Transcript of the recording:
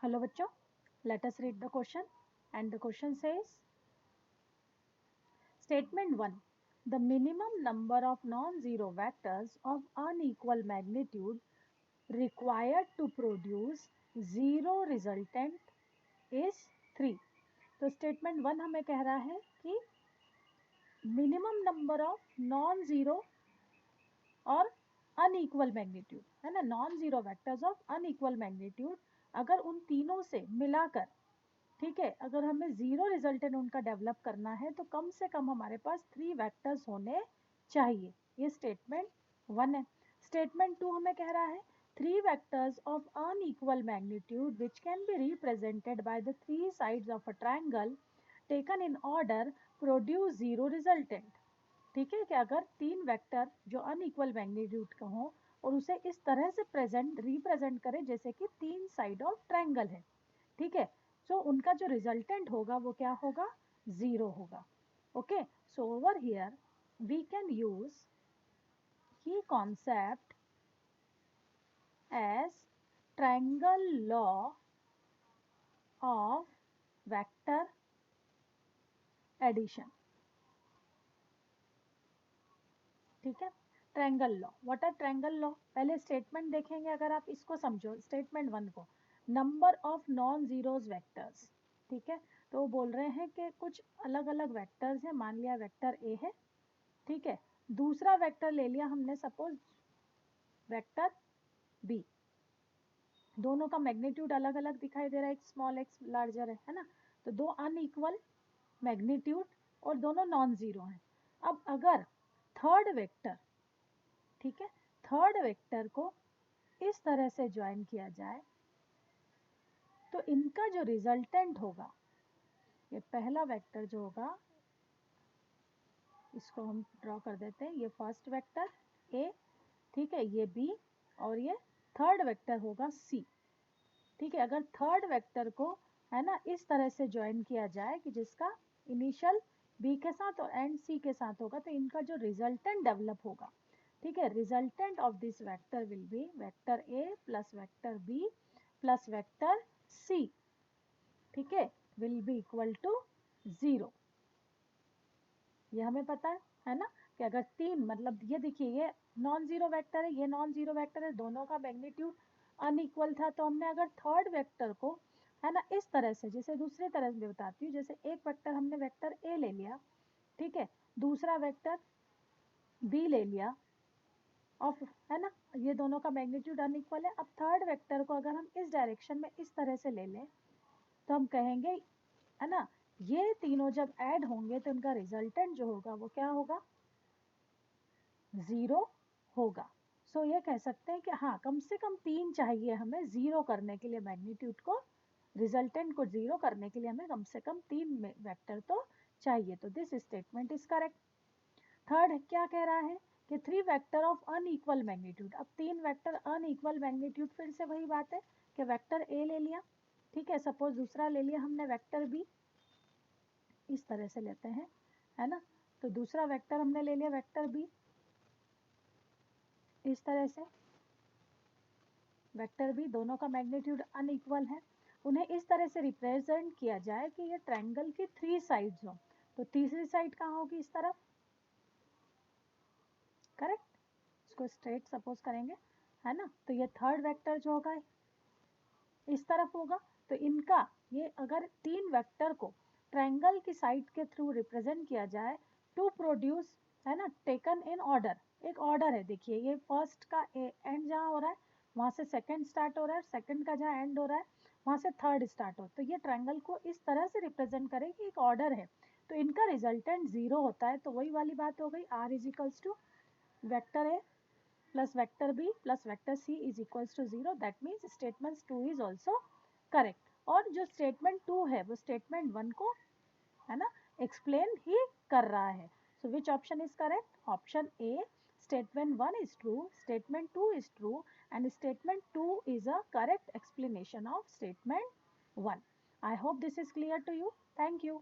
Hello bachcho, let us read the question, and the question says statement 1, the minimum number of non-zero vectors of unequal magnitude required to produce zero resultant is 3. तो statement 1 हमें कह रहा है कि minimum number of non zero और unequal magnitude है ना, non zero vectors of unequal magnitude, अगर उन तीनों से मिलाकर, ठीक है, अगर हमें जीरो रिजल्टेंट उनका डेवलप करना है तो कम से कम हमारे पास 3 वेक्टर्स होने चाहिए। ये स्टेटमेंट 1 है। स्टेटमेंट 2 हमें कह रहा है 3 vectors of unequal magnitude which can be represented by the 3 sides of a triangle taken in order produce zero resultant. ठीक है, कि अगर 3 वेक्टर जो अनइक्वल मैग्नीट्यूड का हो और उसे इस तरह से रिप्रेजेंट करें जैसे कि 3 साइड ऑफ ट्रायंगल है, ठीक है, सो उनका जो रिजल्टेंट होगा वो क्या होगा, जीरो होगा। Okay, so over here we can use ये concept as triangle law of vector addition. ठीक है, triangle law, what are triangle law, पहले स्टेटमेंट देखेंगे। अगर आप इसको समझो स्टेटमेंट 1 को, number of non zeros vectors, ठीक है, तो वो बोल रहे हैं कि कुछ अलग अलग वेक्टर्स हैं, मान लिया वेक्टर ए है, ठीक है, दूसरा वेक्टर ले लिया हमने सपोज वेक्टर बी, दोनों का मैग्नीट्यूड अलग अलग दिखाई दे रहा है, एक स्मॉल एक लार्जर है ना, तो दो अनइक्वल मैग्नीट्यूड और दोनों नॉन जीरो हैं। अब अगर थर्ड वेक्टर, ठीक है, थर्ड वेक्टर को इस तरह से ज्वाइन किया जाए तो इनका जो रिजल्टेंट होगा, ये पहला वेक्टर जो होगा इसको हम ड्रॉ कर देते हैं, ये फर्स्ट वेक्टर ए, ठीक है, ये बी और ये थर्ड वेक्टर होगा सी। ठीक है, अगर थर्ड वेक्टर को है ना इस तरह से ज्वाइन किया जाए कि जिसका इनिशियल बी के साथ और एंड सी के साथ होगा, तो इनका जो रिजल्टेंट डेवलप होगा, ठीक है, resultant of this vector will be vector A plus vector B plus vector C, ठीक है, विल बी इक्वल टू 0। ये हमें पता है ना, कि अगर 3 मतलब ये देखिए ये नॉन जीरो वेक्टर है, ये नॉन जीरो वेक्टर है, दोनों का मैग्नीट्यूड अनइक्वल था, तो हमने अगर थर्ड वेक्टर को है ना इस तरह से, जैसे दूसरी तरह से बताती हूँ, जैसे एक वेक्टर हमने वेक्टर ए ले लिया, ठीक है, दूसरा वेक्टर बी ले लिया, और है ना ये दोनों का मैग्नीट्यूड अनइक्वल है। अब थर्ड वेक्टर को अगर हम इस डायरेक्शन में इस तरह से ले लें तो हम कहेंगे है ना, ये तीनों जब ऐड होंगे तो इनका रिजल्टेंट जो होगा वो क्या होगा, 0 होगा। सो ये कह सकते हैं कि हाँ कम से कम 3 चाहिए हमें जीरो करने के लिए, मैग्नीट्यूड को रिजल्टेंट को जीरो करने के लिए हमें कम से कम 3 वेक्टर तो चाहिए। तो this statement is correct. Third क्या कह रहा है कि 3 वेक्टर ऑफ अनइक्वल मैग्नीट्यूड। अब 3 वेक्टर अनइक्वल मैग्नीट्यूड, फिर से वही बात है कि वेक्टर ए ले लिया, ठीक है, सपोज दूसरा ले लिया हमने वेक्टर बी, इस तरह से लेते हैं है ना, तो दूसरा वेक्टर हमने ले लिया वेक्टर बी इस तरह से, वेक्टर बी दोनों का मैग्नीट्यूड अनइक्वल है, उन्हें इस तरह से रिप्रेजेंट किया जाए कि ये ट्रायंगल की 3 साइड्स हो, तो तीसरी साइड कहाँ होगी, इस तरफ, करेक्ट, इसको स्ट्रेट सपोज करेंगे है ना, तो ये थर्ड वेक्टर जो होगा इस तरफ होगा। तो इनका ये अगर 3 वेक्टर को ट्रायंगल की साइड के थ्रू रिप्रेजेंट किया जाए टू प्रोड्यूस, है ना, टेकन इन ऑर्डर, एक ऑर्डर है, देखिए ये फर्स्ट का एंड जहाँ हो रहा है वहाँ से सेकंड स्टार्ट हो रहा है, सेकंड का जहाँ एंड हो रहा है वहाँ से थर्ड स्टार्ट हो, तो ये ट्रायंगल को इस तरह से रिप्रेजेंट करे कि एक ऑर्डर है, तो इनका रिजल्टेंट 0 होता है। तो वही वाली बात हो गई, R is equals to vector A plus vector b plus vector c is equals to 0, that means statement 2 is also correct। और जो statement 2 है वो statement 1 को है ना explain ही कर रहा है। So which option is correct? Option A, statement 1 is true, statement 2 is true, and statement 2 is a correct explanation of statement 1। I hope this is clear to you. Thank you.